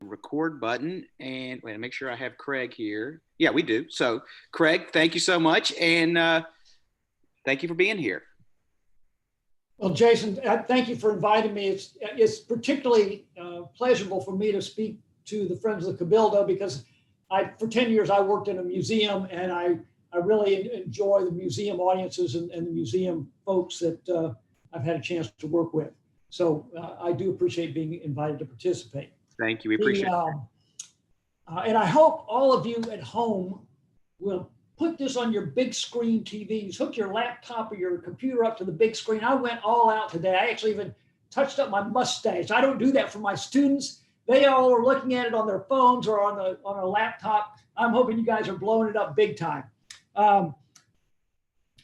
record button and wait, make sure I have Craig here. Yeah, we do. So, Craig, thank you so much, and thank you for being here. Well, Jason, thank you for inviting me. It's particularly pleasurable for me to speak to the Friends of the Cabildo because for 10 years I worked in a museum, and I really enjoy the museum audiences and the museum folks that I've had a chance to work with. So I do appreciate being invited to participate. Thank you. We appreciate it. And I hope all of you at home will put this on your big screen TVs, hook your laptop or your computer up to the big screen. I went all out today. I actually even touched up my mustache. I don't do that for my students. They all are looking at it on their phones or on a laptop. I'm hoping you guys are blowing it up big time. But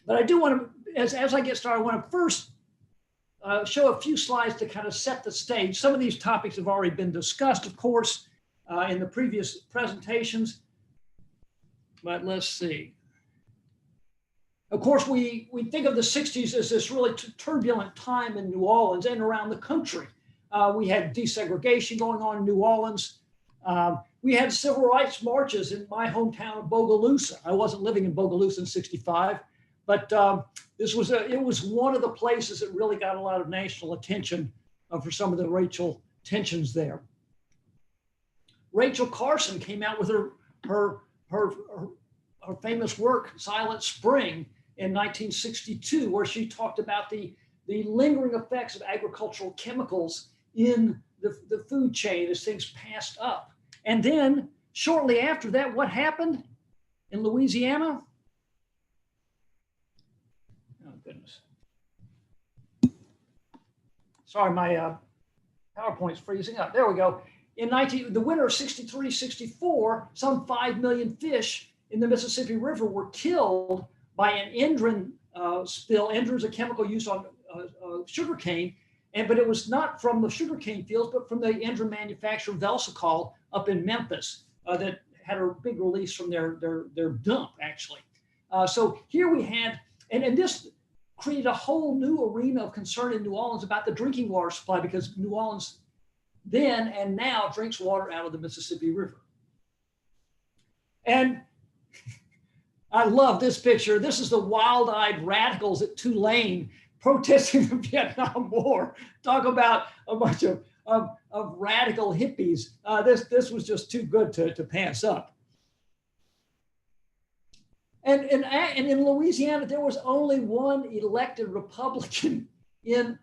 I do want to, as I get started, I want to first show a few slides to kind of set the stage. Some of these topics have already been discussed, of course, in the previous presentations. But let's see. Of course, we think of the 60s as this really turbulent time in New Orleans and around the country. We had desegregation going on in New Orleans. We had civil rights marches in my hometown of Bogalusa. I wasn't living in Bogalusa in '65, but it was one of the places that really got a lot of national attention for some of the racial tensions there. Rachel Carson came out with her famous work, Silent Spring, in 1962, where she talked about the lingering effects of agricultural chemicals in the food chain as things passed up. And then shortly after that, what happened in Louisiana? Oh, goodness. Sorry, my PowerPoint's freezing up. There we go. In the winter of 63, 64, some 5 million fish in the Mississippi River were killed by an endrin spill. Endrin is a chemical used on sugarcane, but it was not from the sugarcane fields, but from the endrin manufacturer Velsicol up in Memphis that had a big release from their dump, actually. So here we had, and this created a whole new arena of concern in New Orleans about the drinking water supply, because New Orleans then and now drinks water out of the Mississippi River. And I love this picture. This is the wild-eyed radicals at Tulane protesting the Vietnam War. Talk about a bunch of radical hippies. This was just too good to pass up. And in Louisiana, there was only one elected Republican in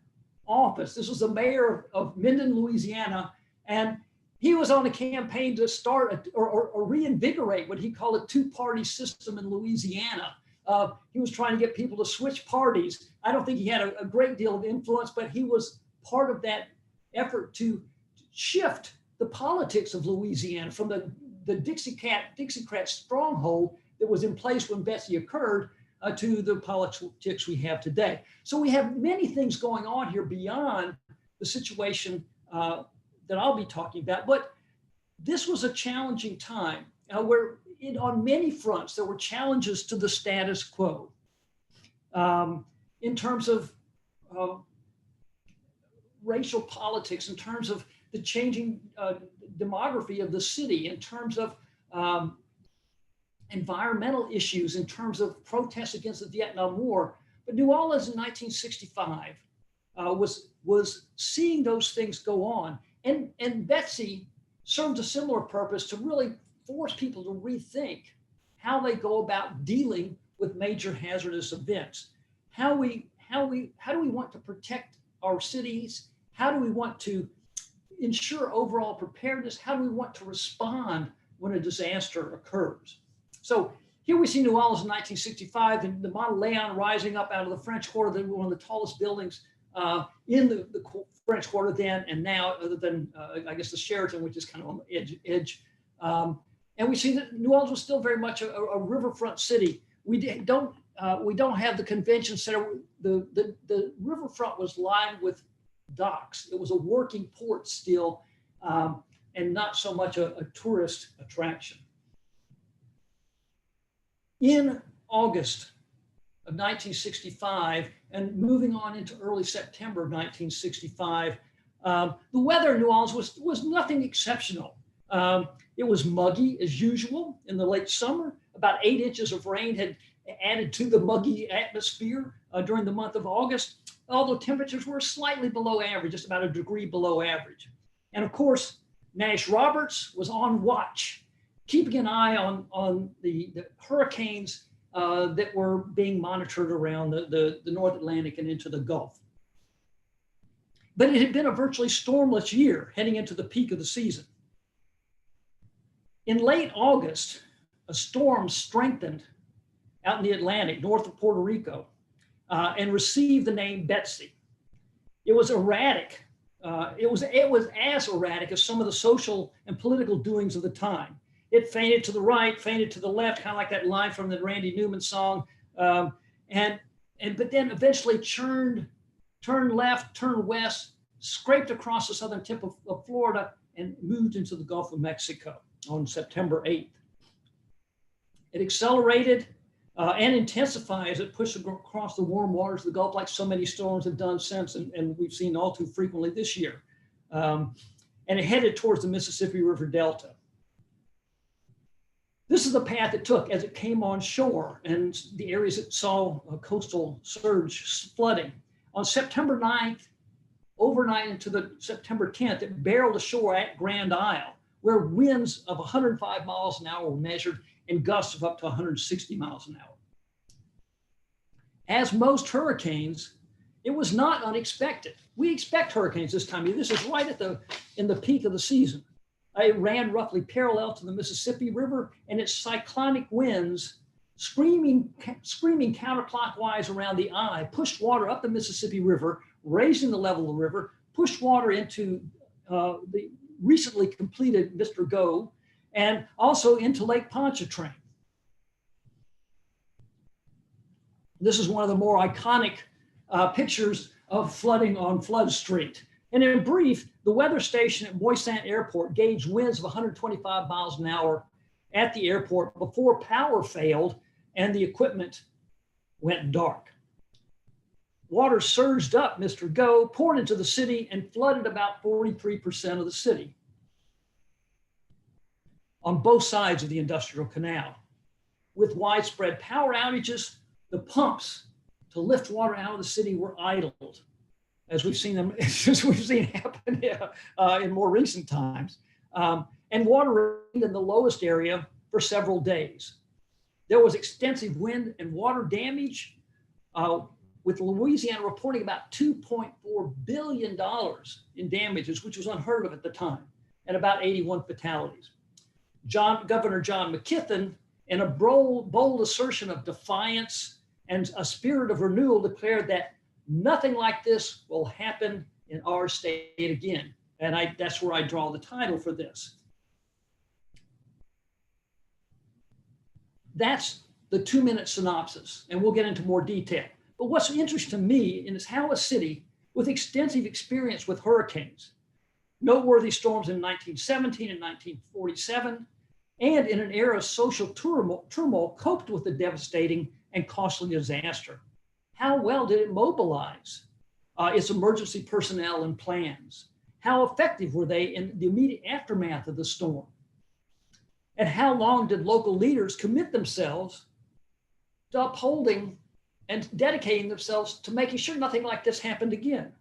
office. This was the mayor of Minden, Louisiana, and he was on a campaign to start or reinvigorate what he called a two-party system in Louisiana. He was trying to get people to switch parties. I don't think he had a great deal of influence, but he was part of that effort to shift the politics of Louisiana from the Dixiecrat stronghold that was in place when Betsy occurred to the politics we have today. So we have many things going on here beyond the situation that I'll be talking about. But this was a challenging time where on many fronts, there were challenges to the status quo in terms of racial politics, in terms of the changing demography of the city, in terms of environmental issues, in terms of protests against the Vietnam War. But New Orleans in 1965 was seeing those things go on. And Betsy served a similar purpose to really force people to rethink how they go about dealing with major hazardous events. How do we want to protect our cities? How do we want to ensure overall preparedness? How do we want to respond when a disaster occurs? So here we see New Orleans in 1965, and the Mont Leon rising up out of the French Quarter, one of the tallest buildings in the French Quarter then and now, other than I guess the Sheraton, which is kind of on the edge. And we see that New Orleans was still very much a riverfront city. We don't have the convention center. The riverfront was lined with docks. It was a working port still, and not so much a tourist attraction. In August of 1965, and moving on into early September of 1965, the weather in New Orleans was nothing exceptional. It was muggy as usual in the late summer. About 8 inches of rain had added to the muggy atmosphere during the month of August, although temperatures were slightly below average, just about a degree below average. And of course, Nash Roberts was on watch, keeping an eye on the hurricanes that were being monitored around the North Atlantic and into the Gulf. But it had been a virtually stormless year heading into the peak of the season. In late August, a storm strengthened out in the Atlantic, north of Puerto Rico, and received the name Betsy. It was erratic. It was as erratic as some of the social and political doings of the time. It feinted to the right, feinted to the left, kind of like that line from the Randy Newman song, but then eventually turned left, turned west, scraped across the southern tip of Florida, and moved into the Gulf of Mexico on September 8th. It accelerated and intensified as it pushed across the warm waters of the Gulf, like so many storms have done since, and we've seen all too frequently this year. And it headed towards the Mississippi River Delta. This is the path it took as it came on shore and the areas that saw coastal surge flooding. On September 9th, overnight into the September 10th, it barreled ashore at Grand Isle, where winds of 105 miles an hour were measured and gusts of up to 160 miles an hour. As most hurricanes, it was not unexpected. We expect hurricanes this time of year. This is right in the peak of the season. It ran roughly parallel to the Mississippi River, and its cyclonic winds, screaming counterclockwise around the eye, pushed water up the Mississippi River, raising the level of the river, pushed water into the recently completed Mr. Go, and also into Lake Pontchartrain. This is one of the more iconic pictures of flooding on Flood Street. And in brief, the weather station at Moisant Airport gauged winds of 125 miles an hour at the airport before power failed and the equipment went dark. Water surged up Mr. Go, poured into the city, and flooded about 43% of the city on both sides of the industrial canal. With widespread power outages, the pumps to lift water out of the city were idled, as we've seen happen in more recent times. And water remained in the lowest area for several days. There was extensive wind and water damage, with Louisiana reporting about $2.4 billion in damages, which was unheard of at the time, and about 81 fatalities. Governor John McKithen, in a bold assertion of defiance and a spirit of renewal, declared that nothing like this will happen in our state again. And that's where I draw the title for this. That's the 2-minute synopsis, and we'll get into more detail. But what's interesting to me is how a city with extensive experience with hurricanes, noteworthy storms in 1917 and 1947, and in an era of social turmoil, coped with the devastating and costly disaster. How well did it mobilize its emergency personnel and plans? How effective were they in the immediate aftermath of the storm? And how long did local leaders commit themselves to upholding and dedicating themselves to making sure nothing like this happened again?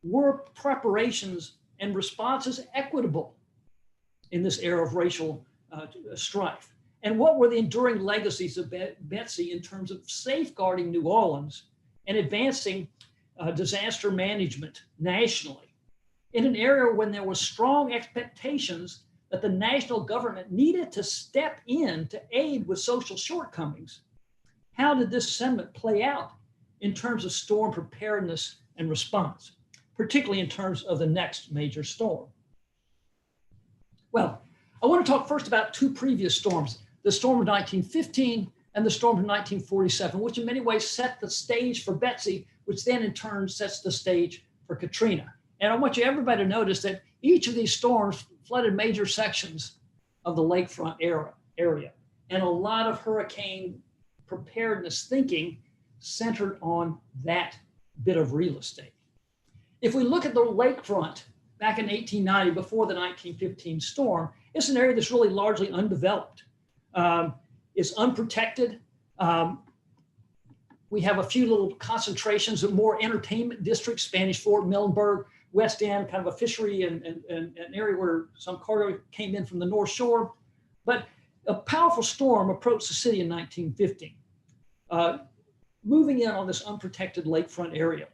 Were preparations and responses equitable in this era of racial strife? And what were the enduring legacies of Betsy in terms of safeguarding New Orleans and advancing disaster management nationally in an era when there were strong expectations that the national government needed to step in to aid with social shortcomings? How did this sentiment play out in terms of storm preparedness and response, particularly in terms of the next major storm? Well, I want to talk first about two previous storms, the storm of 1915 and the storm of 1947, which in many ways set the stage for Betsy, which then in turn sets the stage for Katrina. And I want everybody to notice that each of these storms flooded major sections of the lakefront area, and a lot of hurricane preparedness thinking centered on that bit of real estate. If we look at the lakefront back in 1890, before the 1915 storm. It's an area that's really largely undeveloped. It's unprotected. We have a few little concentrations of more entertainment districts, Spanish Fort, Millenburg, West End, kind of a fishery and an area where some cargo came in from the North Shore. But a powerful storm approached the city in 1915, moving in on this unprotected lakefront area.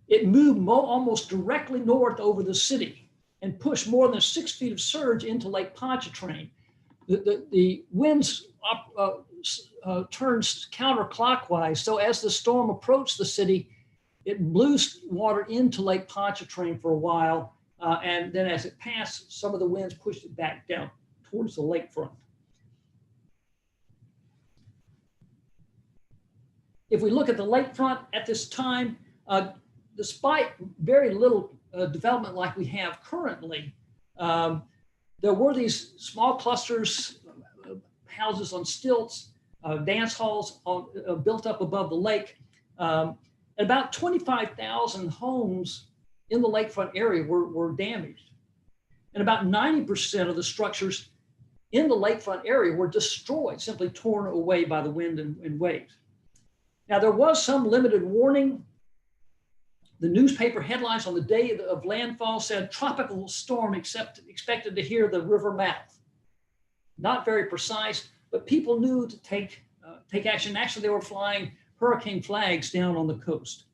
It moved almost directly north over the city and pushed more than 6 feet of surge into Lake Pontchartrain. The winds turned counterclockwise. So as the storm approached the city, it blew water into Lake Pontchartrain for a while. And then as it passed, some of the winds pushed it back down towards the lakefront. If we look at the lakefront at this time, despite very little development like we have currently, there were these small clusters, houses on stilts, dance halls built up above the lake. And about 25,000 homes in the lakefront area were damaged. And about 90% of the structures in the lakefront area were destroyed, simply torn away by the wind and waves. Now, there was some limited warning. The newspaper headlines on the day of landfall said, "Tropical storm expected to hear the river mouth." Not very precise, but people knew to take action. Actually, they were flying hurricane flags down on the coast.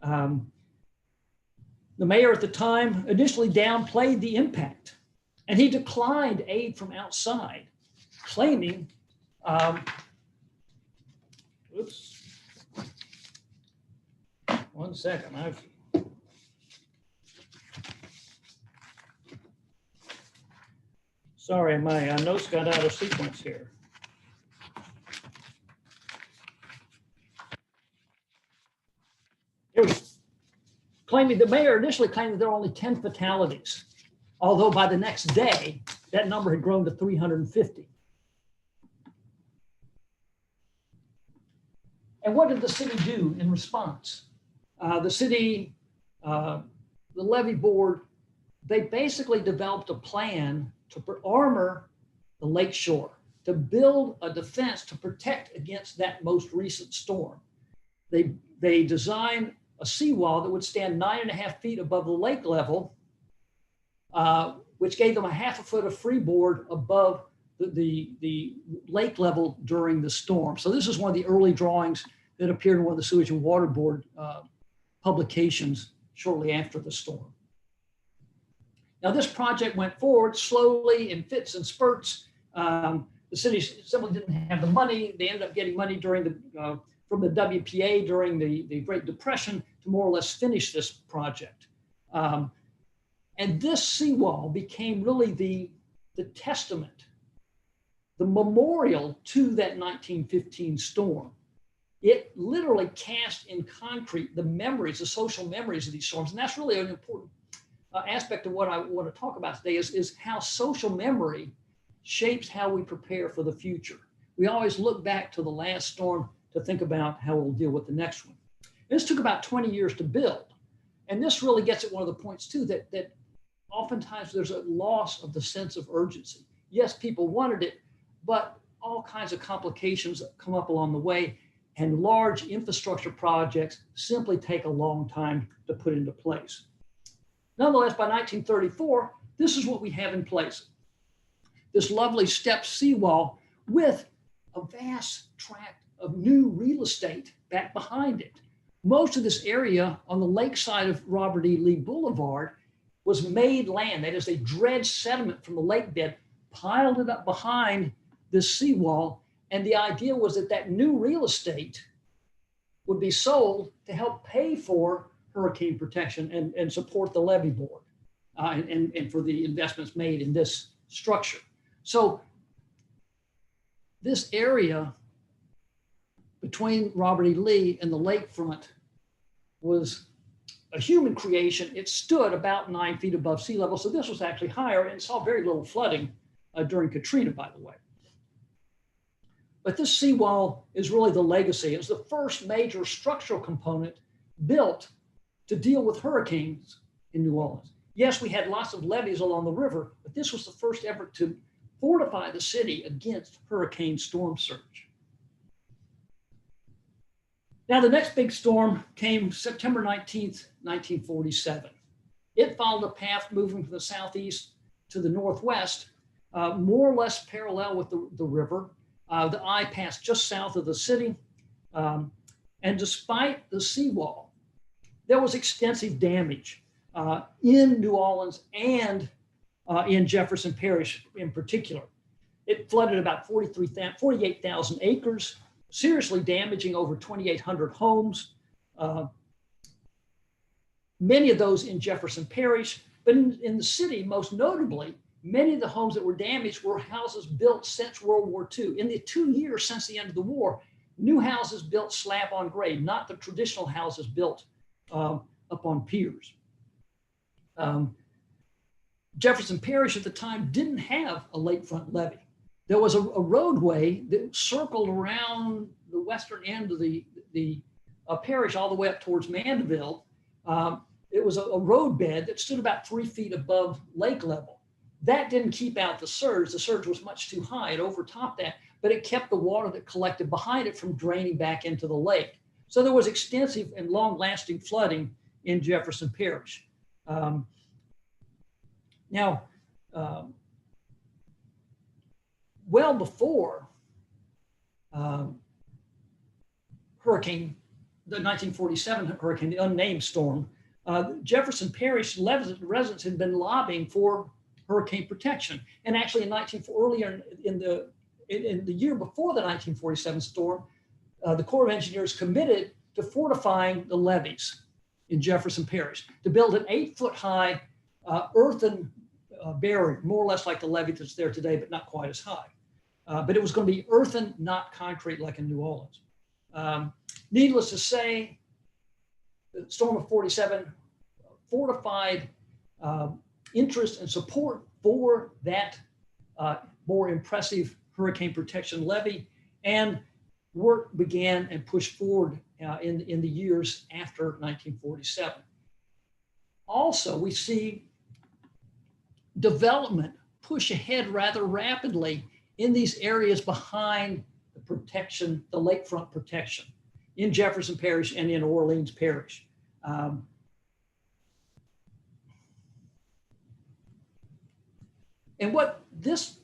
The mayor at the time initially downplayed the impact, and he declined aid from outside, claiming, one second. Sorry, my notes got out of sequence here. Here we go. The mayor initially claimed that there were only 10 fatalities, although by the next day, that number had grown to 350. And what did the city do in response? The city, the levee board, they basically developed a plan to armor the lake shore, to build a defense to protect against that most recent storm. They designed a seawall that would stand 9.5 feet above the lake level, which gave them a 1/2 foot of freeboard above the lake level during the storm. So this is one of the early drawings that appeared in one of the Sewage and Water Board publications shortly after the storm. Now, this project went forward slowly in fits and spurts. The city simply didn't have the money. They ended up getting money from the WPA during the Great Depression to more or less finish this project. And this seawall became really the testament, the memorial to that 1915 storm. It literally cast in concrete the memories, the social memories of these storms. And that's really an important aspect of what I want to talk about today is how social memory shapes how we prepare for the future. We always look back to the last storm to think about how we'll deal with the next one. And this took about 20 years to build. And this really gets at one of the points too, that oftentimes there's a loss of the sense of urgency. Yes, people wanted it, but all kinds of complications come up along the way. And large infrastructure projects simply take a long time to put into place. Nonetheless, by 1934, this is what we have in place. This lovely stepped seawall with a vast tract of new real estate back behind it. Most of this area on the lakeside of Robert E. Lee Boulevard was made land. That is, they dredged sediment from the lake bed, piled it up behind this seawall. And the idea was that new real estate would be sold to help pay for hurricane protection and support the levee board and for the investments made in this structure. So this area between Robert E. Lee and the lakefront was a human creation. It stood about 9 feet above sea level. So this was actually higher and saw very little flooding during Katrina, by the way. But this seawall is really the legacy. It's the first major structural component built to deal with hurricanes in New Orleans. Yes, we had lots of levees along the river, but this was the first effort to fortify the city against hurricane storm surge. Now, the next big storm came September 19th, 1947. It followed a path moving from the southeast to the northwest, more or less parallel with the river. The eye passed just south of the city. And despite the seawall, there was extensive damage in New Orleans and in Jefferson Parish in particular. It flooded about 48,000 acres, seriously damaging over 2,800 homes. Many of those in Jefferson Parish, but in the city, most notably, many of the homes that were damaged were houses built since World War II. In the 2 years since the end of the war, new houses built slab on grade, not the traditional houses built up on piers. Jefferson Parish at the time didn't have a lakefront levee. There was a roadway that circled around the western end of the parish all the way up towards Mandeville. It was a roadbed that stood about 3 feet above lake level. That didn't keep out the surge. The surge was much too high. It overtopped that, but it kept the water that collected behind it from draining back into the lake. So there was extensive and long-lasting flooding in Jefferson Parish. Well before the 1947 hurricane, the unnamed storm, Jefferson Parish residents had been lobbying for hurricane protection. And actually earlier in the year before the 1947 storm, the Corps of Engineers committed to fortifying the levees in Jefferson Parish, to build an 8-foot high earthen barrier, more or less like the levee that's there today, but not quite as high. But it was going to be earthen, not concrete like in New Orleans. Needless to say, the storm of 47 fortified interest and support for that more impressive hurricane protection levee, and work began and pushed forward in the years after 1947. Also, we see development push ahead rather rapidly in these areas behind the protection, the lakefront protection, in Jefferson Parish and in Orleans Parish. And what this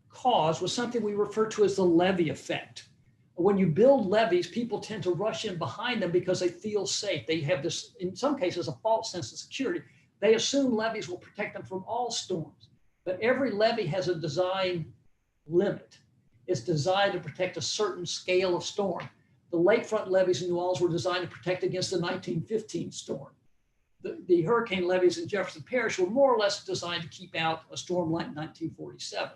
caused was something we refer to as the levee effect. When you build levees, people tend to rush in behind them because they feel safe. They have this, in some cases, a false sense of security. They assume levees will protect them from all storms, but every levee has a design limit. It's designed to protect a certain scale of storm. The lakefront levees in New Orleans were designed to protect against the 1915 storm. The hurricane levees in Jefferson Parish were more or less designed to keep out a storm like 1947.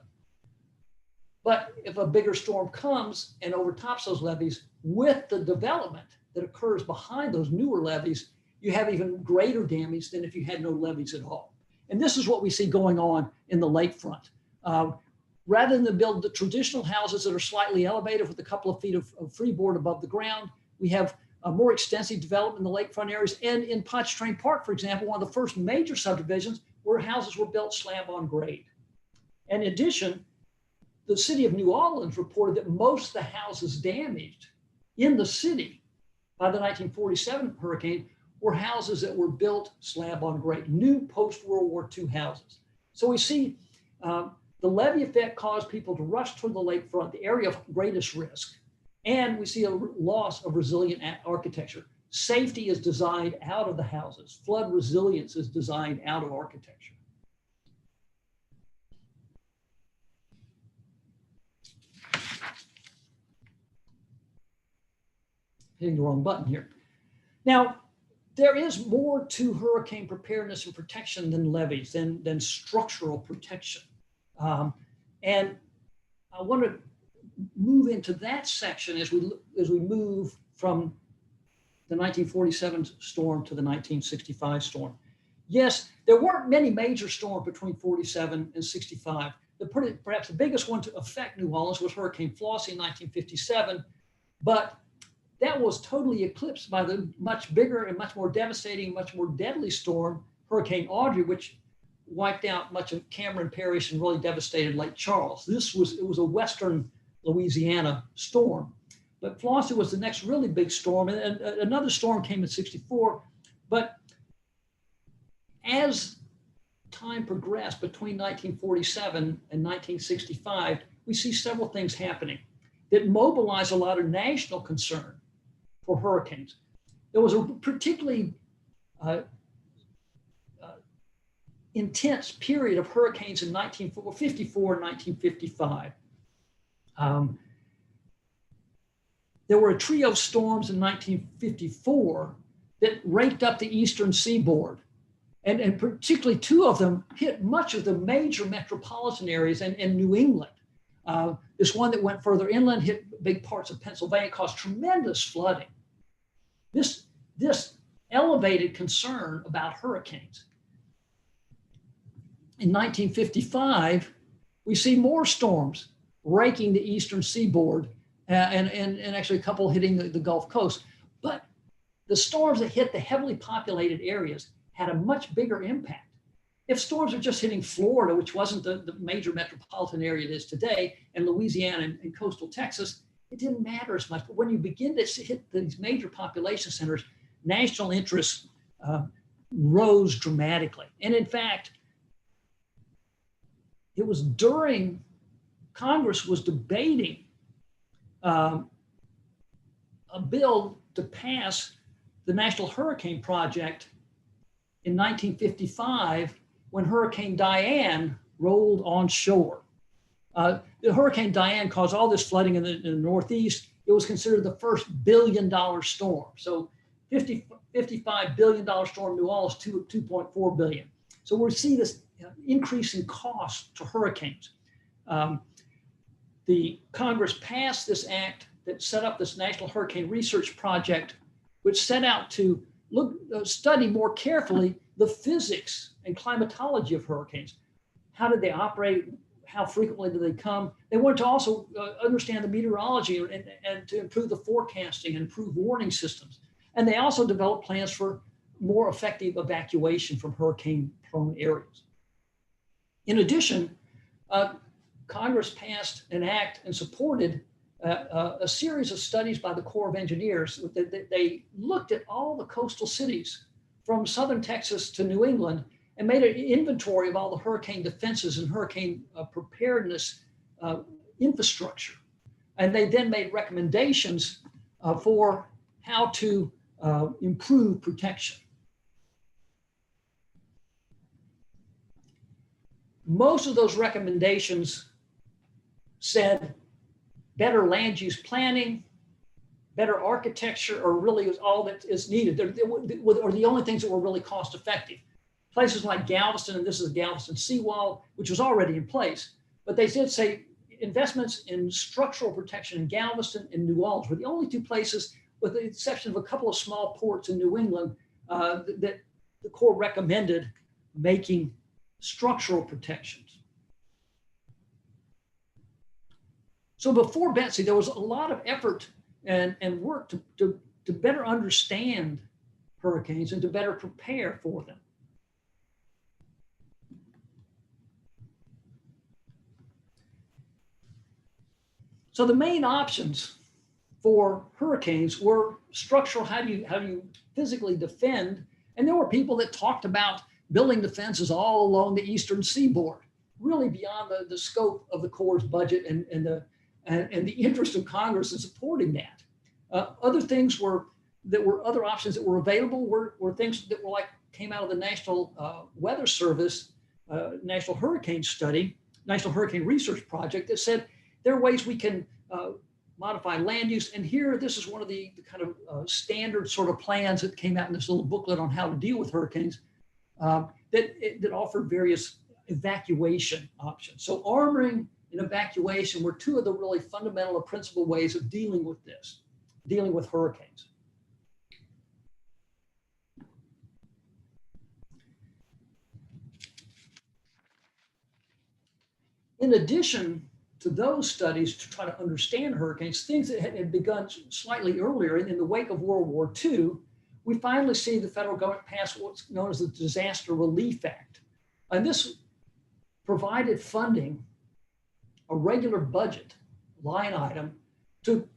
But if a bigger storm comes and overtops those levees, with the development that occurs behind those newer levees, you have even greater damage than if you had no levees at all. And this is what we see going on in the lakefront. Rather than build the traditional houses that are slightly elevated with a couple of feet of freeboard above the ground, we have a more extensive development in the lakefront areas. And in Pontchartrain Park, for example, one of the first major subdivisions where houses were built slab on grade. And in addition, the city of New Orleans reported that most of the houses damaged in the city by the 1947 hurricane were houses that were built slab on grade, new post-World War II houses. So we see the levee effect caused people to rush toward the lakefront, the area of greatest risk. And we see a loss of resilient architecture. Safety is designed out of the houses. Flood resilience is designed out of architecture. Hitting the wrong button here. Now, there is more to hurricane preparedness and protection than levees, than structural protection. And I want to move into that section as we move from the 1947 storm to the 1965 storm. Yes, there weren't many major storms between 47 and 65. Perhaps the biggest one to affect New Orleans was Hurricane Flossie in 1957, but that was totally eclipsed by the much bigger and much more devastating, much more deadly storm, Hurricane Audrey, which wiped out much of Cameron Parish and really devastated Lake Charles. It was a western Louisiana storm. But Flossie was the next really big storm, and another storm came in '64. But as time progressed between 1947 and 1965, we see several things happening that mobilize a lot of national concern for hurricanes. There was a particularly intense period of hurricanes in 1954 and 1955. There were a trio of storms in 1954 that raked up the eastern seaboard. And particularly two of them hit much of the major metropolitan areas in New England. This one that went further inland hit big parts of Pennsylvania, caused tremendous flooding. This elevated concern about hurricanes. In 1955, we see more storms raking the eastern seaboard and actually a couple hitting the Gulf Coast. But the storms that hit the heavily populated areas had a much bigger impact. If storms are just hitting Florida, which wasn't the major metropolitan area it is today, and Louisiana and coastal Texas, it didn't matter as much. But when you begin to hit these major population centers, national interest rose dramatically. And in fact, it was during Congress was debating a bill to pass the National Hurricane Project in 1955 when Hurricane Diane rolled on shore. The Hurricane Diane caused all this flooding in the Northeast. It was considered the first billion-dollar storm. So $55 billion storm, New Orleans, 2.4 billion. So we see this increase in cost to hurricanes. The Congress passed this act that set up this National Hurricane Research Project, which set out to study more carefully the physics and climatology of hurricanes. How did they operate? How frequently do they come? They wanted to also understand the meteorology and to improve the forecasting and improve warning systems. And they also developed plans for more effective evacuation from hurricane-prone areas. In addition, Congress passed an act and supported a series of studies by the Corps of Engineers. They looked at all the coastal cities from southern Texas to New England and made an inventory of all the hurricane defenses and hurricane preparedness infrastructure. And they then made recommendations for how to improve protection. Most of those recommendations said better land use planning, better architecture, or really was all that is needed. Or the only things that were really cost effective. Places like Galveston, and this is the Galveston seawall, which was already in place, but they did say investments in structural protection in Galveston and New Orleans were the only two places, with the exception of a couple of small ports in New England, that the Corps recommended making structural protections. So before Betsy, there was a lot of effort and work to better understand hurricanes and to better prepare for them. So the main options for hurricanes were structural. How do you physically defend? And there were people that talked about building defenses all along the eastern seaboard, really beyond the scope of the Corps' budget and the interest of Congress in supporting that. Other things other options that were available were things that were came out of the National Weather Service, National Hurricane Research Project that said there are ways we can modify land use. And here, this is one of the kind of standard sort of plans that came out in this little booklet on how to deal with hurricanes that offered various evacuation options. So armoring and evacuation were two of the really fundamental or principal ways of dealing with hurricanes. In addition to those studies to try to understand hurricanes, things that had begun slightly earlier. In the wake of World War II, we finally see the federal government pass what's known as the Disaster Relief Act. And this provided funding, a regular budget line item, to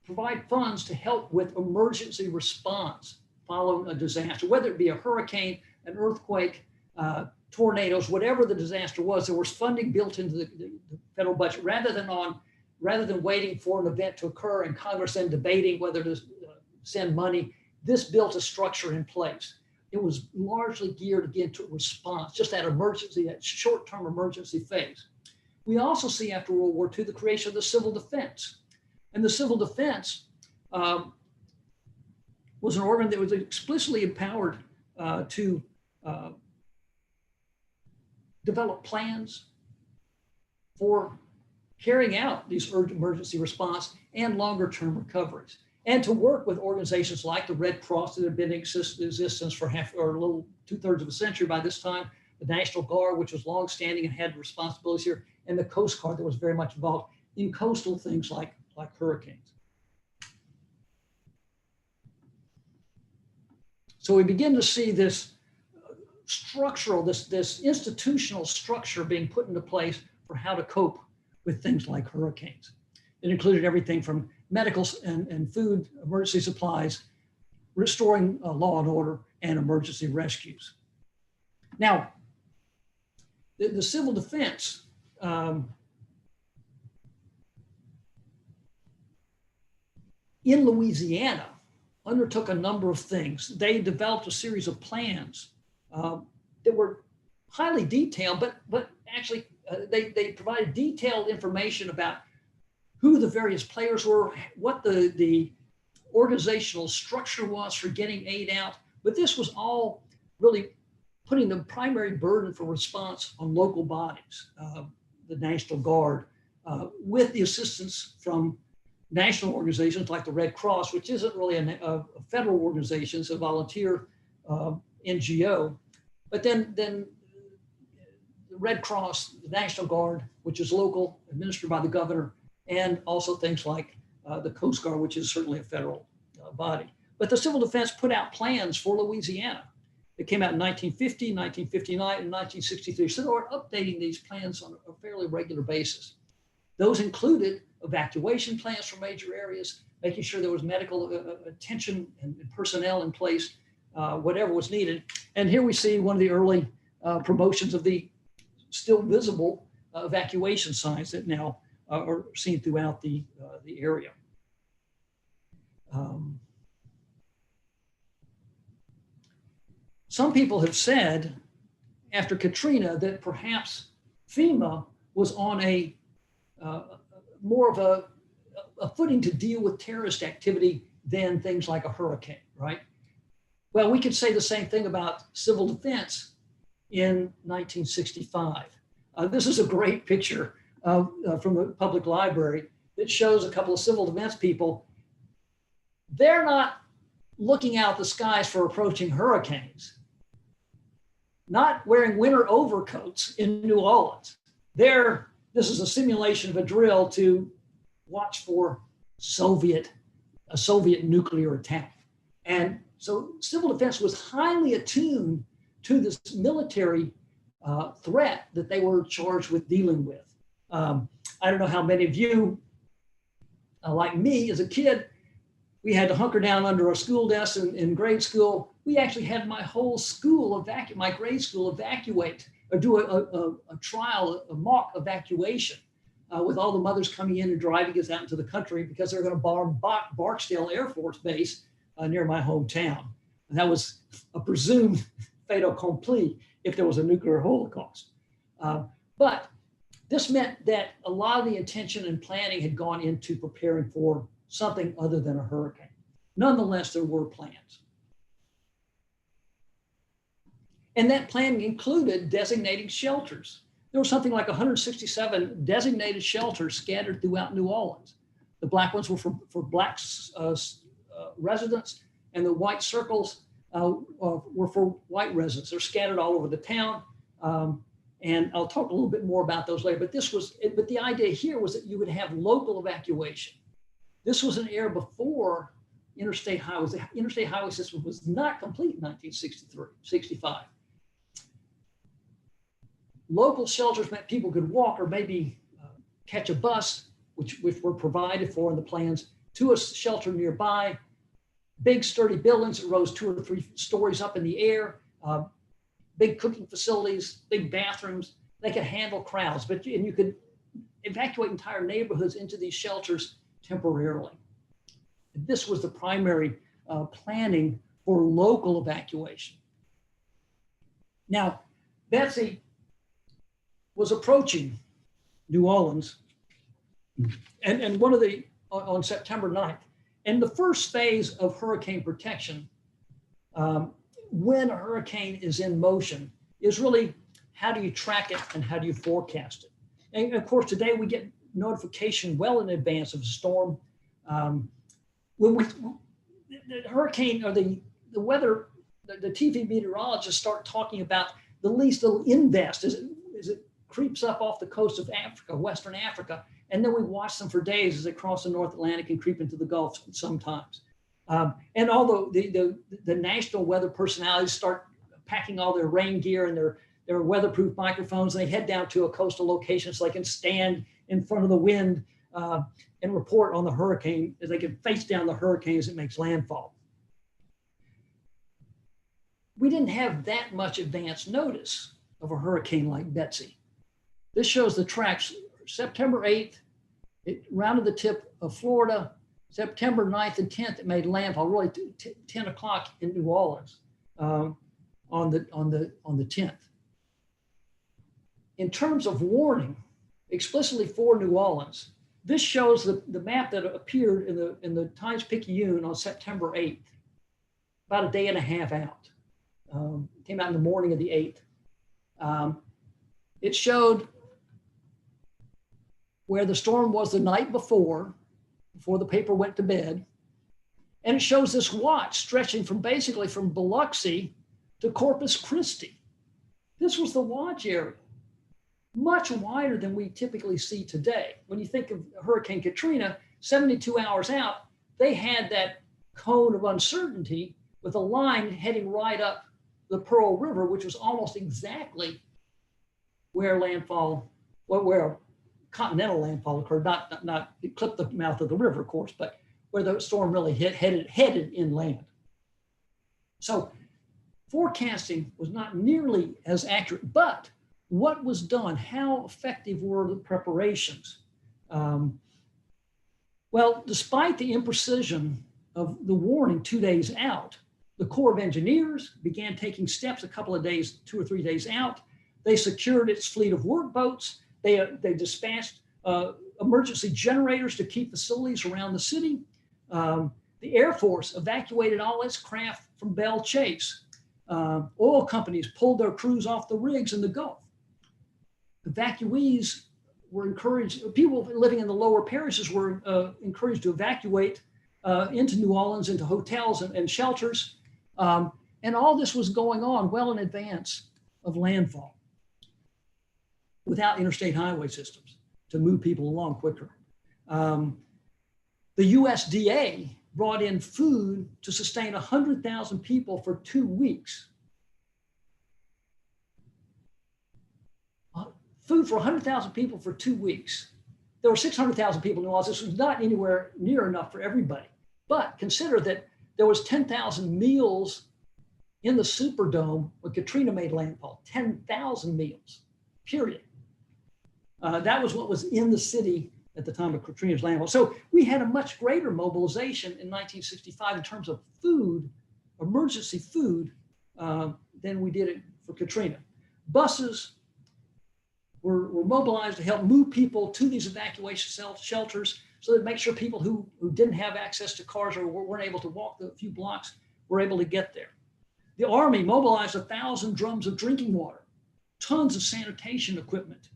provide funds to help with emergency response following a disaster, whether it be a hurricane, an earthquake, tornadoes, whatever the disaster was. There was funding built into the federal budget rather than waiting for an event to occur and Congress then debating whether to send money. This built a structure in place. It was largely geared again to response, just that emergency, that short-term emergency phase. We also see after World War II the creation of the civil defense. And the civil defense was an organ that was explicitly empowered to develop plans for carrying out these emergency response and longer term recoveries, and to work with organizations like the Red Cross that had been in existence for half or a little 2/3 of a century by this time, the National Guard, which was longstanding and had responsibilities here, and the Coast Guard that was very much involved in coastal things like hurricanes. So we begin to see this structural, this institutional structure being put into place for how to cope with things like hurricanes. It included everything from medical and food emergency supplies, restoring law and order, and emergency rescues. Now, the civil defense in Louisiana undertook a number of things. They developed a series of plans that were highly detailed, but actually they provided detailed information about who the various players were, what the organizational structure was for getting aid out. But this was all really putting the primary burden for response on local bodies, the National Guard, with the assistance from national organizations like the Red Cross, which isn't really a federal organization, it's a volunteer NGO. But then the Red Cross, the National Guard, which is local, administered by the governor, and also things like the Coast Guard, which is certainly a federal body. But the civil defense put out plans for Louisiana. It came out in 1950, 1959, and 1963. So they were updating these plans on a fairly regular basis. Those included evacuation plans for major areas, making sure there was medical attention and personnel in place, whatever was needed. And here we see one of the early promotions of the still visible evacuation signs that now are seen throughout the area. Some people have said after Katrina that perhaps FEMA was on a more of a footing to deal with terrorist activity than things like a hurricane, right? Well, we could say the same thing about civil defense in 1965. This is a great picture from the public library that shows a couple of civil defense people. They're not looking out the skies for approaching hurricanes, not wearing winter overcoats in New Orleans. This is a simulation of a drill to watch for a Soviet nuclear attack. And so civil defense was highly attuned to this military threat that they were charged with dealing with. I don't know how many of you, like me as a kid, we had to hunker down under our school desks in grade school. We actually had my whole school my grade school evacuate or do a trial, a mock evacuation with all the mothers coming in and driving us out into the country because they're going to bomb Barksdale Air Force Base near my hometown. And that was a presumed fait accompli if there was a nuclear holocaust. But this meant that a lot of the attention and planning had gone into preparing for something other than a hurricane. Nonetheless, there were plans. And that plan included designating shelters. There were something like 167 designated shelters scattered throughout New Orleans. The black ones were for black residents, and the white circles were for white residents. They're scattered all over the town. And I'll talk a little bit more about those later, but the idea here was that you would have local evacuation. This was an era before interstate highways. The interstate highway system was not complete in 1963, 65. Local shelters meant people could walk or maybe catch a bus, which were provided for in the plans, to a shelter nearby. Big sturdy buildings that rose 2 or 3 stories up in the air, big cooking facilities, big bathrooms. They could handle crowds, and you could evacuate entire neighborhoods into these shelters temporarily. This was the primary planning for local evacuation. Now, Betsy was approaching New Orleans, and on September 9th. And the first phase of hurricane protection, when a hurricane is in motion, is really how do you track it and how do you forecast it? And of course, today we get notification well in advance of a storm. When the hurricane or the weather, the TV meteorologists start talking about the least little invest as it creeps up off the coast of Africa, Western Africa, and then we watch them for days as they cross the North Atlantic and creep into the Gulf sometimes. And although the national weather personalities start packing all their rain gear and their weatherproof microphones, and they head down to a coastal location so they can stand in front of the wind and report on the hurricane as they can face down the hurricane as it makes landfall. We didn't have that much advance notice of a hurricane like Betsy. This shows the tracks. September 8th, it rounded the tip of Florida. September 9th and 10th, it made landfall, really 10 o'clock in New Orleans on the 10th. In terms of warning, explicitly for New Orleans, this shows the map that appeared in the Times-Picayune on September 8th, about a day and a half out. Came out in the morning of the 8th. It showed where the storm was the night before the paper went to bed. And it shows this watch stretching basically from Biloxi to Corpus Christi. This was the watch area, much wider than we typically see today. When you think of Hurricane Katrina, 72 hours out, they had that cone of uncertainty with a line heading right up the Pearl River, which was almost exactly where continental landfall occurred, not it clipped the mouth of the river, of course, but where the storm really headed inland. So forecasting was not nearly as accurate, but what was done? How effective were the preparations? Well, despite the imprecision of the warning 2 days out, the Corps of Engineers began taking steps a couple of days, 2 or 3 days out. They secured its fleet of workboats. They dispatched emergency generators to keep facilities around the city. The Air Force evacuated all its craft from Belle Chase. Oil companies pulled their crews off the rigs in the Gulf. Evacuees were encouraged, people living in the lower parishes were encouraged to evacuate into New Orleans, into hotels and shelters. And all this was going on well in advance of landfall, without interstate highway systems to move people along quicker. The USDA brought in food to sustain 100,000 people for 2 weeks. Food for 100,000 people for 2 weeks. There were 600,000 people in New Orleans. This was not anywhere near enough for everybody. But consider that there was 10,000 meals in the Superdome when Katrina made landfall. 10,000 meals, period. That was what was in the city at the time of Katrina's landfall. So we had a much greater mobilization in 1965 in terms of food, emergency food, than we did it for Katrina. Buses were mobilized to help move people to these evacuation shelters so that make sure people who didn't have access to cars or weren't able to walk the few blocks were able to get there. The Army mobilized 1,000 drums of drinking water, tons of sanitation equipment,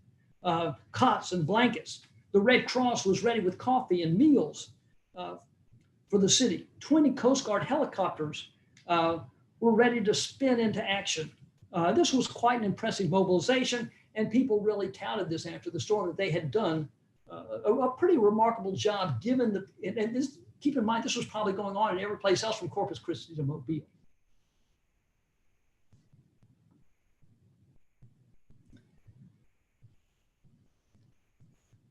cots and blankets. The Red Cross was ready with coffee and meals for the city. 20 Coast Guard helicopters were ready to spin into action. This was quite an impressive mobilization. And people really touted this after the storm, that they had done a pretty remarkable job given the, and this, keep in mind, this was probably going on in every place else from Corpus Christi to Mobile.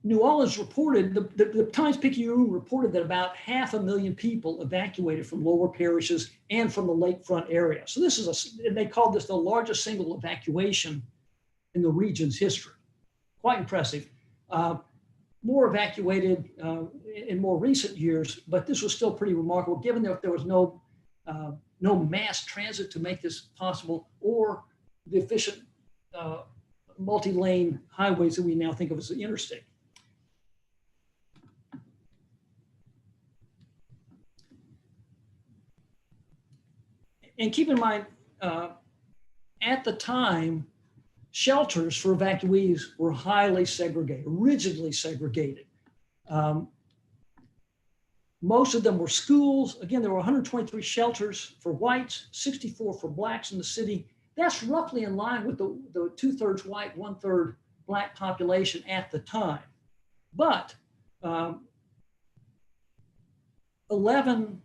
New Orleans reported, the Times-Picayune reported that about 500,000 people evacuated from lower parishes and from the lakefront area. So this is and they called this the largest single evacuation in the region's history. Quite impressive. More evacuated in more recent years, but this was still pretty remarkable given that there was no mass transit to make this possible, or the efficient multi-lane highways that we now think of as the interstate. And keep in mind, at the time, shelters for evacuees were highly segregated, rigidly segregated. Most of them were schools. Again, there were 123 shelters for whites, 64 for blacks in the city. That's roughly in line with the 2/3 white, 1/3 black population at the time. But 11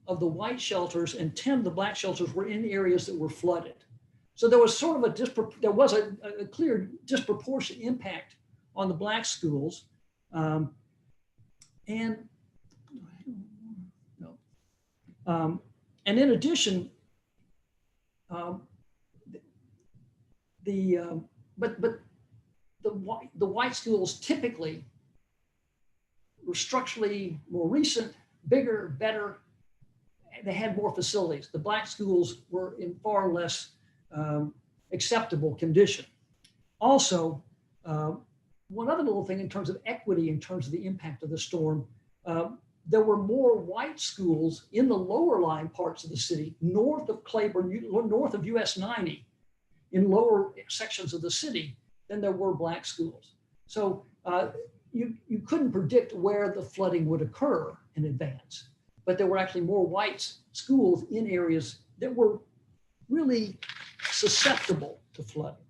of the white shelters and 10 of the black shelters were in areas that were flooded. So there was sort of a clear disproportionate impact on the black schools. And in addition, the white schools typically were structurally more recent, bigger, better. They had more facilities. The black schools were in far less acceptable condition. Also, one other little thing in terms of equity, in terms of the impact of the storm, there were more white schools in the lower lying parts of the city, north of Claiborne, north of US 90, in lower sections of the city than there were black schools. So you couldn't predict where the flooding would occur in advance, but there were actually more white schools in areas that were really susceptible to flooding.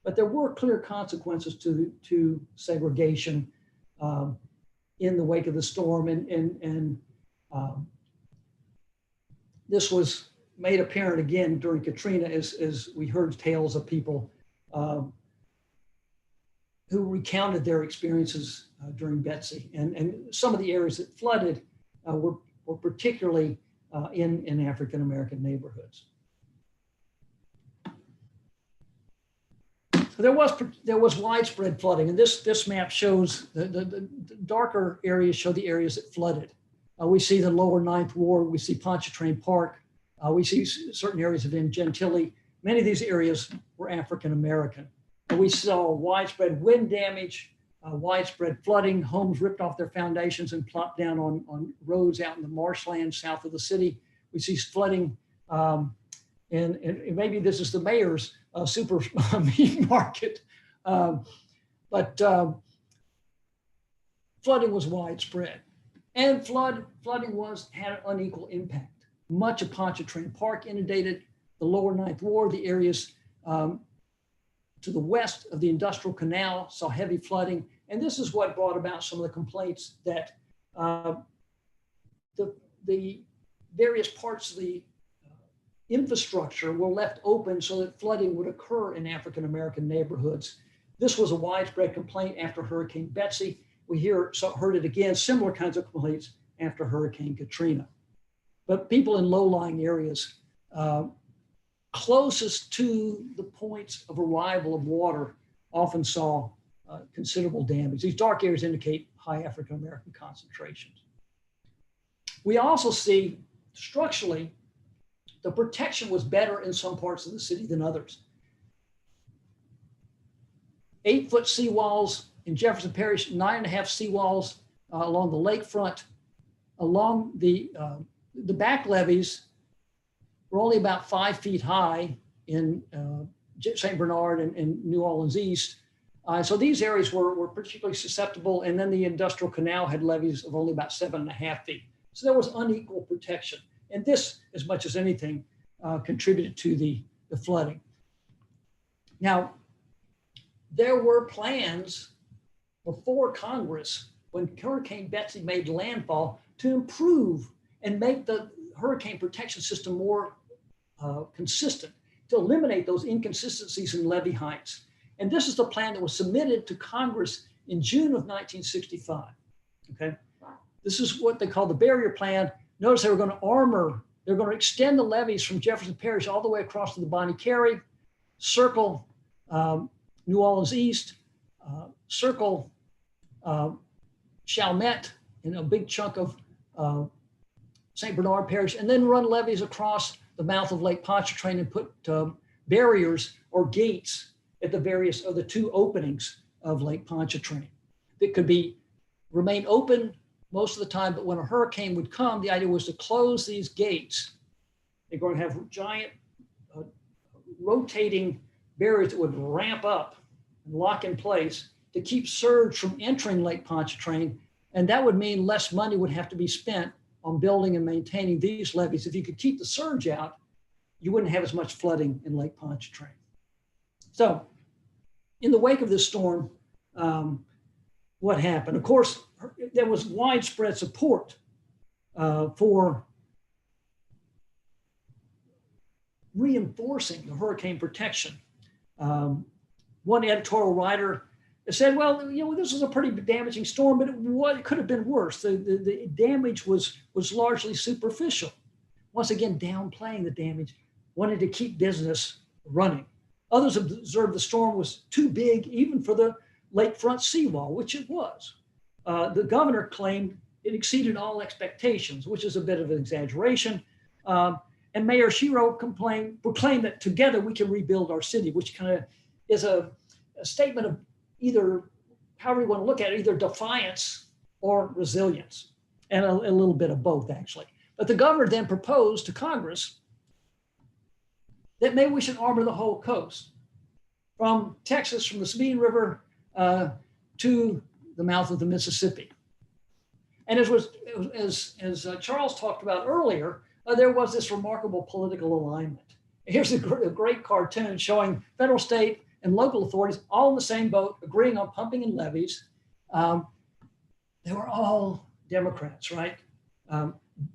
But there were clear consequences to segregation in the wake of the storm, and this was made apparent again during Katrina as we heard tales of people who recounted their experiences during Betsy. And some of the areas that flooded were particularly in African-American neighborhoods. So there was widespread flooding, and this map shows the darker areas show the areas that flooded. We see the lower Ninth Ward, we see Pontchartrain Park, we see certain areas of Gentilly. Many of these areas were African-American. We saw widespread wind damage, widespread flooding, homes ripped off their foundations and plopped down on roads out in the marshlands south of the city. We see flooding, and maybe this is the mayor's super meat market, but flooding was widespread, and flooding had an unequal impact. Much of Pontchartrain Park inundated, the lower Ninth Ward, the areas to the west of the Industrial Canal saw heavy flooding, and this is what brought about some of the complaints that the various parts of the infrastructure were left open so that flooding would occur in African-American neighborhoods. This was a widespread complaint after Hurricane Betsy. We heard it again, similar kinds of complaints after Hurricane Katrina. But people in low-lying areas closest to the points of arrival of water often saw considerable damage. These dark areas indicate high African-American concentrations. We also see structurally the protection was better in some parts of the city than others. 8-foot seawalls in Jefferson Parish, 9.5 seawalls along the lakefront. Along the back levees were only about 5 feet high in St. Bernard and New Orleans East. So these areas were particularly susceptible, and then the Industrial Canal had levees of only about 7.5 feet. So there was unequal protection. And this, as much as anything, contributed to the flooding. Now, there were plans before Congress, when Hurricane Betsy made landfall, to improve and make the hurricane protection system more consistent, to eliminate those inconsistencies in levee heights. And this is the plan that was submitted to Congress in June of 1965. Okay, this is what they call the barrier plan. Notice they were going to extend the levees from Jefferson Parish all the way across to the Bonnie Carey, circle New Orleans East, circle Chalmette and a big chunk of St. Bernard Parish, and then run levees across the mouth of Lake Pontchartrain and put barriers or gates at the various of the two openings of Lake Pontchartrain that could remain open most of the time, but when a hurricane would come, the idea was to close these gates. They're going to have giant rotating barriers that would ramp up and lock in place to keep surge from entering Lake Pontchartrain, and that would mean less money would have to be spent on building and maintaining these levees. If you could keep the surge out, you wouldn't have as much flooding in Lake Pontchartrain. So in the wake of this storm, what happened? Of course, there was widespread support for reinforcing the hurricane protection. One editorial writer said, well, this was a pretty damaging storm, but it could have been worse. The damage was largely superficial. Once again, downplaying the damage, wanted to keep business running. Others observed the storm was too big even for the lakefront seawall, which it was. The governor claimed it exceeded all expectations, which is a bit of an exaggeration. And Mayor Shiro proclaimed that together we can rebuild our city, which kind of is a statement of either, however you want to look at it, either defiance or resilience, and a little bit of both, actually. But the governor then proposed to Congress that maybe we should armor the whole coast, from Texas, from the Sabine River to the mouth of the Mississippi. And as Charles talked about earlier, there was this remarkable political alignment. Here's a great cartoon showing federal, state, and local authorities all in the same boat, agreeing on pumping and levees. They were all Democrats, right?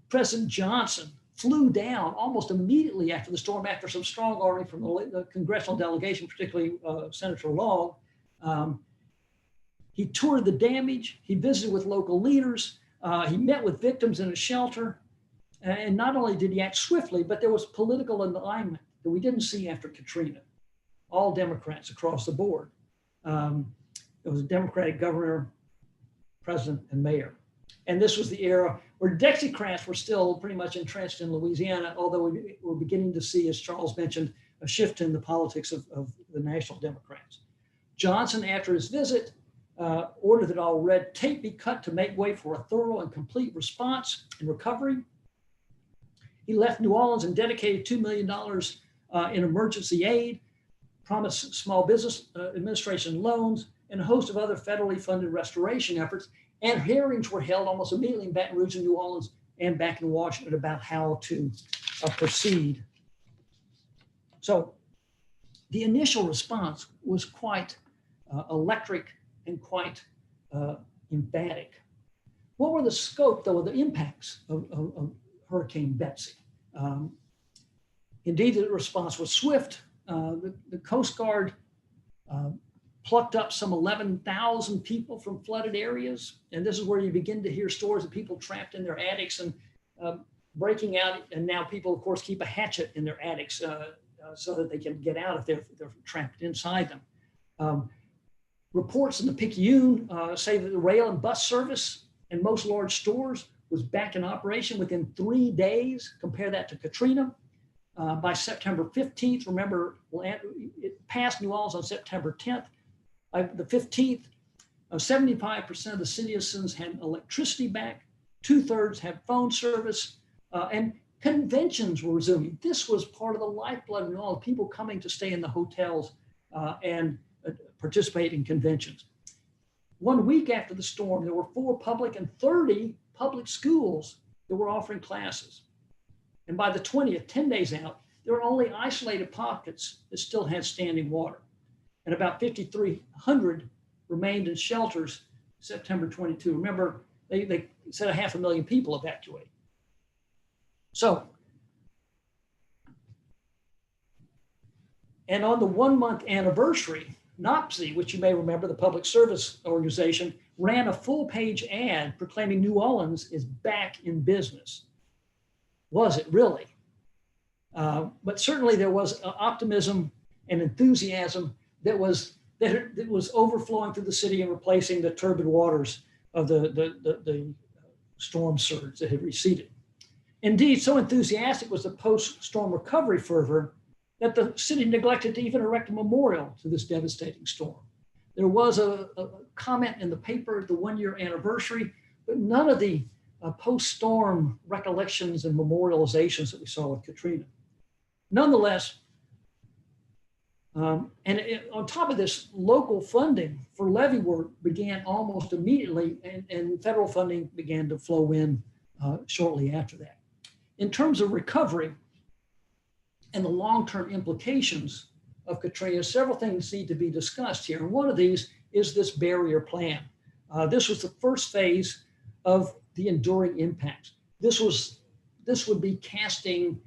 President Johnson flew down almost immediately after the storm, after some strong argument from the congressional delegation, particularly Senator Long. He toured the damage. He visited with local leaders. He met with victims in a shelter. And not only did he act swiftly, but there was political alignment that we didn't see after Katrina. All Democrats across the board. It was a Democratic governor, president, and mayor. And this was the era where Dixiecrats were still pretty much entrenched in Louisiana, although we were beginning to see, as Charles mentioned, a shift in the politics of the National Democrats. Johnson, after his visit, ordered that all red tape be cut to make way for a thorough and complete response and recovery. He left New Orleans and dedicated $2 million in emergency aid, promised Small Business Administration loans, and a host of other federally funded restoration efforts. And hearings were held almost immediately in Baton Rouge and New Orleans and back in Washington about how to proceed. So the initial response was quite electric and quite emphatic. What were the scope, though, of the impacts of Hurricane Betsy? Indeed, the response was swift. The Coast Guard plucked up some 11,000 people from flooded areas. And this is where you begin to hear stories of people trapped in their attics and breaking out. And now people, of course, keep a hatchet in their attics so that they can get out if they're trapped inside them. Reports in the Picayune say that the rail and bus service in most large stores was back in operation within 3 days. Compare that to Katrina. By September 15th, remember, it passed New Orleans on September 10th. By the 15th, 75% of the citizens had electricity back, 2/3 had phone service, and conventions were resuming. This was part of the lifeblood of New Orleans, people coming to stay in the hotels and participate in conventions. 1 week after the storm, there were 4 public and 30 public schools that were offering classes. And by the 20th, 10 days out, there were only isolated pockets that still had standing water. and about 5,300 remained in shelters September 22. Remember, they said 500,000 people evacuated. So, and on the 1-month anniversary, NOPSI, which you may remember, the Public Service Organization, ran a full-page ad proclaiming New Orleans is back in business. Was it really? But certainly there was optimism and enthusiasm that was overflowing through the city and replacing the turbid waters of the storm surge that had receded. Indeed, so enthusiastic was the post-storm recovery fervor that the city neglected to even erect a memorial to this devastating storm. There was a comment in the paper at the 1-year anniversary, but none of the post-storm recollections and memorializations that we saw with Katrina. Nonetheless, on top of this, local funding for levee work began almost immediately, and federal funding began to flow in shortly after that. In terms of recovery and the long-term implications of Katrina, several things need to be discussed here. And one of these is this barrier plan. This was the first phase of the enduring impacts. This would be casting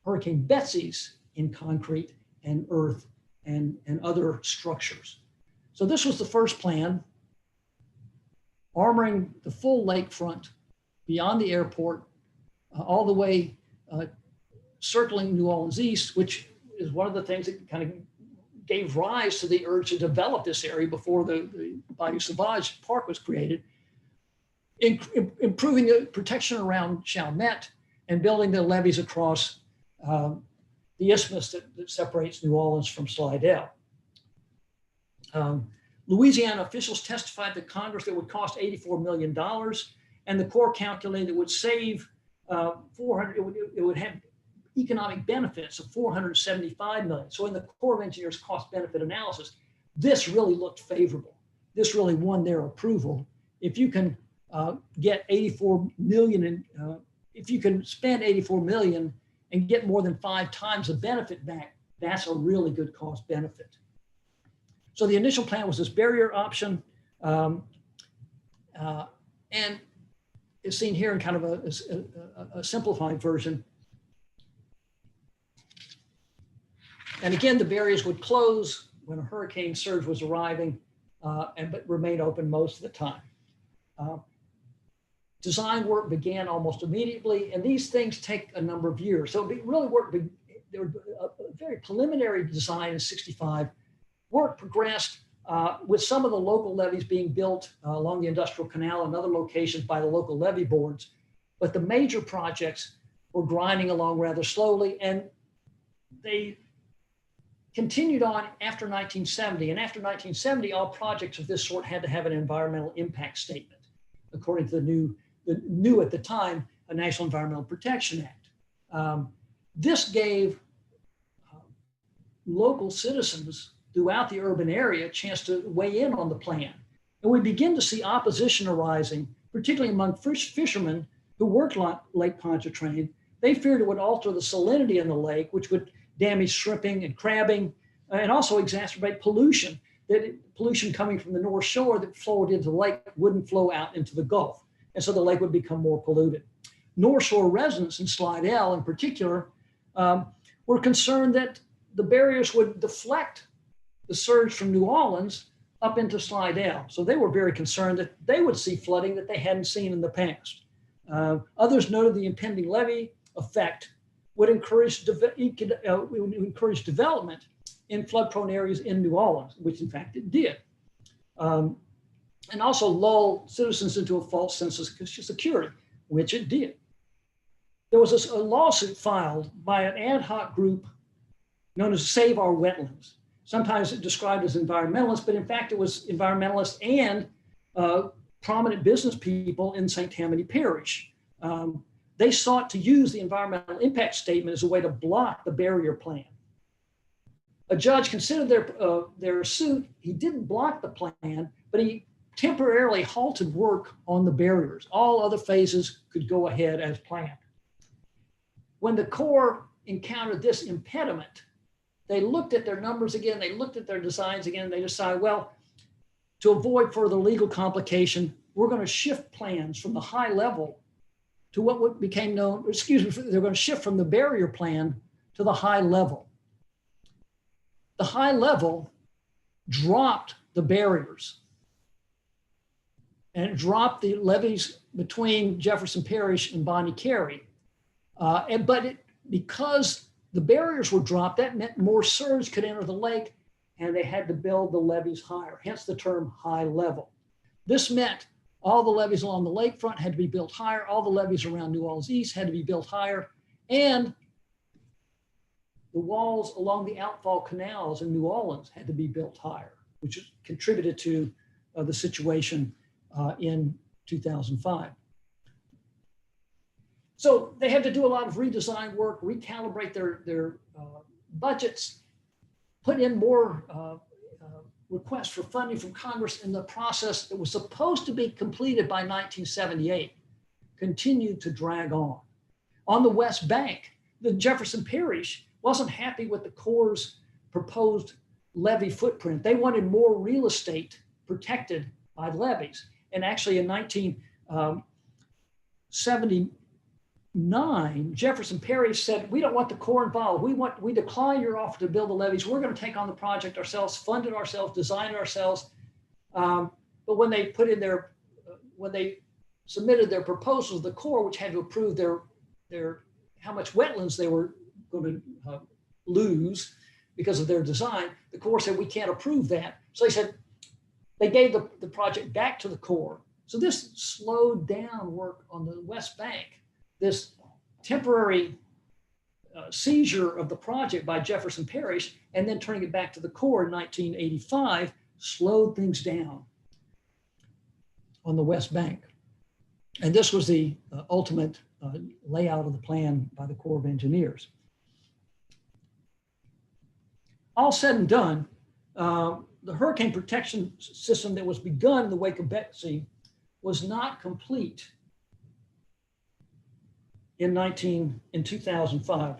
Hurricane Betsy's in concrete and earth and other structures. So this was the first plan, armoring the full lakefront beyond the airport, all the way circling New Orleans East, which is one of the things that kind of gave rise to the urge to develop this area before the Bayou Sauvage Park was created, improving the protection around Chalmette and building the levees across the isthmus that separates New Orleans from Slidell. Louisiana officials testified to Congress that it would cost $84 million, and the Corps calculated it would save it would have economic benefits of $475 million. So in the Corps of Engineers cost benefit analysis, this really looked favorable. This really won their approval. If you can get 84 million, if you can spend 84 million and get more than 5 times the benefit back, that's a really good cost benefit. So the initial plan was this barrier option, and it's seen here in kind of a simplified version. And again, the barriers would close when a hurricane surge was arriving, but remain open most of the time. Design work began almost immediately, and these things take a number of years. So it really there was a very preliminary design in '65. Work progressed with some of the local levees being built along the Industrial Canal and other locations by the local levee boards. But the major projects were grinding along rather slowly, and they continued on after 1970. And after 1970, all projects of this sort had to have an environmental impact statement, according to the new at the time, a National Environmental Protection Act. This gave local citizens throughout the urban area a chance to weigh in on the plan. And we begin to see opposition arising, particularly among fishermen who worked on Lake Pontchartrain. They feared it would alter the salinity in the lake, which would damage shrimping and crabbing, and also exacerbate pollution. Pollution coming from the North Shore that flowed into the lake wouldn't flow out into the Gulf. And so the lake would become more polluted. North Shore residents in Slidell in particular were concerned that the barriers would deflect the surge from New Orleans up into Slidell. So they were very concerned that they would see flooding that they hadn't seen in the past. Others noted the impending levee effect would encourage development in flood-prone areas in New Orleans, which in fact it did. And also lull citizens into a false sense of security, which it did. There was a lawsuit filed by an ad hoc group known as Save Our Wetlands. Sometimes it's described as environmentalists, but in fact it was environmentalists and prominent business people in St. Tammany Parish. They sought to use the environmental impact statement as a way to block the barrier plan. A judge considered their suit. He didn't block the plan, but he temporarily halted work on the barriers. All other phases could go ahead as planned. When the Corps encountered this impediment, they looked at their numbers again, they looked at their designs again, and they decided, well, to avoid further legal complication, we're going to shift plans from the high level to what became known, they're going to shift from the barrier plan to the high level. The high level dropped the barriers and it dropped the levees between Jefferson Parish and Bonnie Carey. Because the barriers were dropped, that meant more surge could enter the lake and they had to build the levees higher, hence the term high level. This meant all the levees along the lakefront had to be built higher, all the levees around New Orleans East had to be built higher, and the walls along the outfall canals in New Orleans had to be built higher, which contributed to the situation in 2005. So they had to do a lot of redesign work, recalibrate their budgets, put in more requests for funding from Congress, in the process that was supposed to be completed by 1978 continued to drag on. On the West Bank, the Jefferson Parish wasn't happy with the Corps' proposed levee footprint. They wanted more real estate protected by levees. And actually in 1979, Jefferson Parish said, we don't want the Corps involved. We decline your offer to build the levees. We're going to take on the project ourselves, fund it ourselves, design it ourselves. But when they when they submitted their proposals, the Corps, which had to approve how much wetlands they were going to lose because of their design, the Corps said, we can't approve that. So they gave the project back to the Corps. So this slowed down work on the West Bank. This temporary seizure of the project by Jefferson Parish and then turning it back to the Corps in 1985 slowed things down on the West Bank. And this was the ultimate layout of the plan by the Corps of Engineers. All said and done, the hurricane protection system that was begun in the wake of Betsy was not complete in 2005.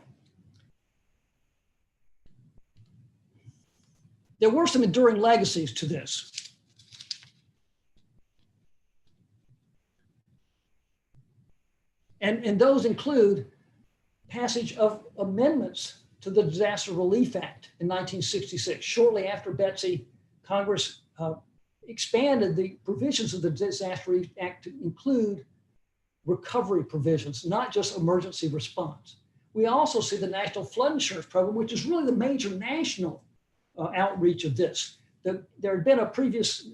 There were some enduring legacies to this. And those include passage of amendments to the Disaster Relief Act in 1966. Shortly after Betsy, Congress expanded the provisions of the Disaster Relief Act to include recovery provisions, not just emergency response. We also see the National Flood Insurance Program, which is really the major national outreach of this. There had been a previous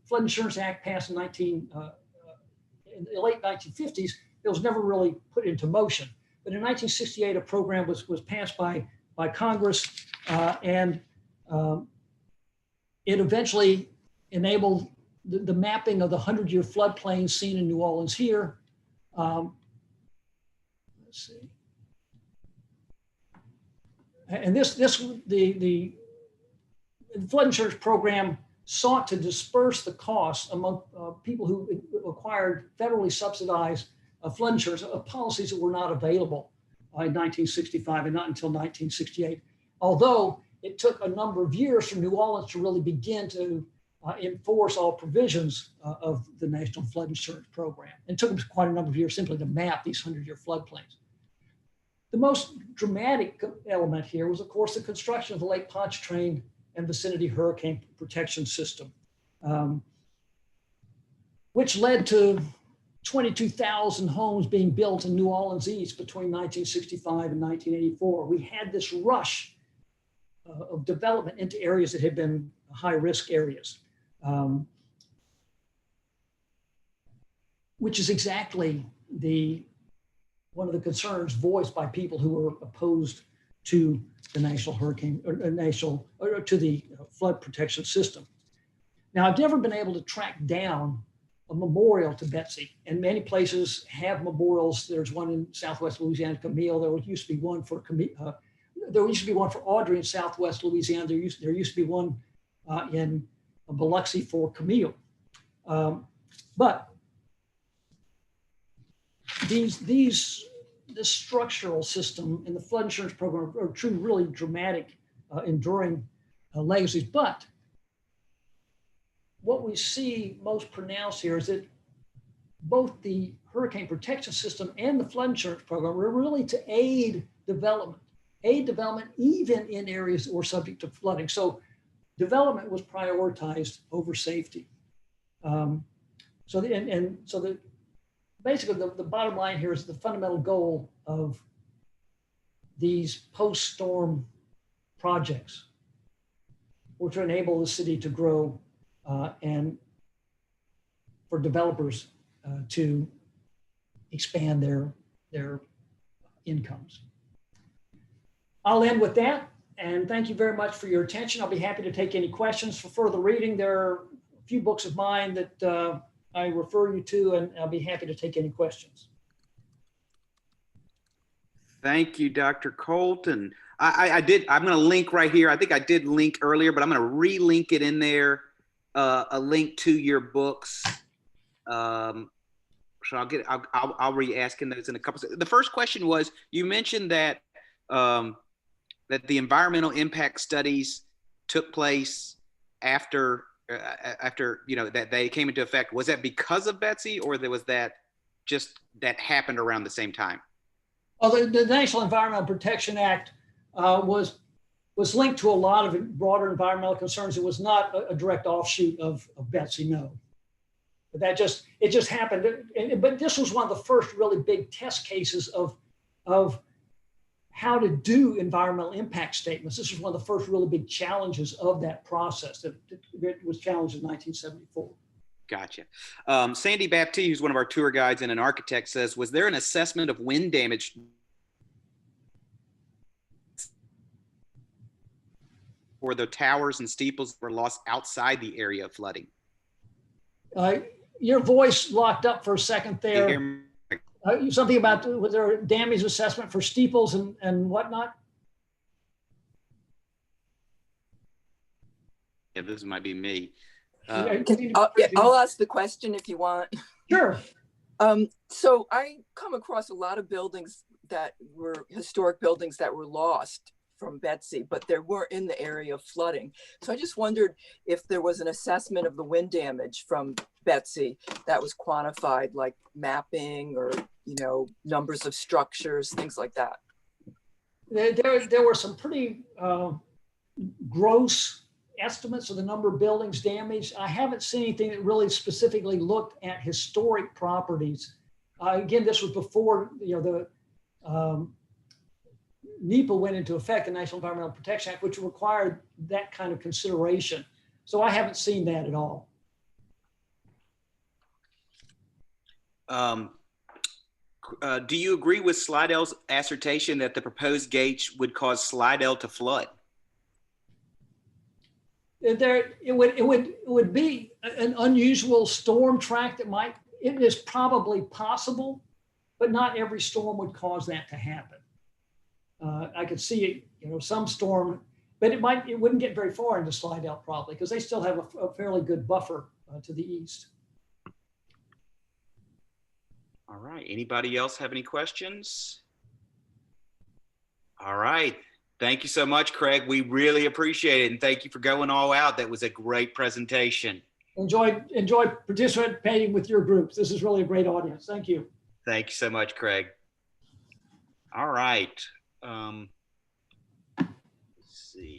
Flood Insurance Act passed in the late 1950s. It was never really put into motion. But in 1968, a program was passed by Congress, and it eventually enabled the mapping of the 100-year floodplain seen in New Orleans here. Let's see. And the flood insurance program sought to disperse the costs among people who acquired federally subsidized flood insurance policies that were not available in 1965 and not until 1968. Although it took a number of years for New Orleans to really begin to enforce all provisions of the National Flood Insurance Program. And it took them quite a number of years simply to map these 100-year floodplains. The most dramatic element here was, of course, the construction of the Lake Pontchartrain and vicinity hurricane protection system, which led to 22,000 homes being built in New Orleans East between 1965 and 1984. We had this rush of development into areas that had been high-risk areas, which is exactly one of the concerns voiced by people who were opposed to the national hurricane or to the flood protection system. Now, I've never been able to track down a memorial to Betsy, and many places have memorials. There's one in Southwest Louisiana, Camille. There used to be one for Audrey in Southwest Louisiana. There used to be one in Biloxi for Camille. But this structural system in the flood insurance program are two really dramatic enduring legacies. But what we see most pronounced here is that both the hurricane protection system and the flood insurance program were really to aid development even in areas that were subject to flooding. So development was prioritized over safety. Basically the bottom line here is the fundamental goal of these post-storm projects were to enable the city to grow and for developers to expand their incomes. I'll end with that, and thank you very much for your attention. I'll be happy to take any questions for further reading. There are a few books of mine that I refer you to, and I'll be happy to take any questions. Thank you, Dr. Colton. I'm going to link right here. I think I did link earlier, but I'm going to re-link it in there, a link to your books. So I'll re-asking those in a couple. The first question was, you mentioned that that the environmental impact studies took place after that they came into effect. Was that because of Betsy, or was that just that happened around the same time? Well, the National Environmental Protection Act was linked to a lot of broader environmental concerns. It was not a direct offshoot of Betsy, no. But it just happened. But this was one of the first really big test cases of how to do environmental impact statements. This was one of the first really big challenges of that process that was challenged in 1974. Gotcha. Sandy Baptiste, who's one of our tour guides and an architect, says, was there an assessment of wind damage for the towers and steeples that were lost outside the area of flooding? Your voice locked up for a second there. Something about, was there a damage assessment for steeples and whatnot? Yeah, this might be me. I'll ask the question if you want. Sure. So I come across a lot of buildings that were historic buildings that were lost from Betsy, but they weren't in the area of flooding. So I just wondered if there was an assessment of the wind damage from Betsy that was quantified, like mapping or, numbers of structures, things like that. There were some pretty gross estimates of the number of buildings damaged. I haven't seen anything that really specifically looked at historic properties. Again, this was before the NEPA went into effect, the National Environmental Protection Act, which required that kind of consideration. So I haven't seen that at all. Do you agree with Slidell's assertion that the proposed gates would cause Slidell to flood? It would be an unusual storm track it is probably possible, but not every storm would cause that to happen. I could see some storm, but it wouldn't get very far into Slidell probably, because they still have a fairly good buffer to the east. All right. Anybody else have any questions? All right. Thank you so much, Craig. We really appreciate it. And thank you for going all out. That was a great presentation. Enjoy participating with your groups. This is really a great audience. Thank you. Thank you so much, Craig. All right. Let's see.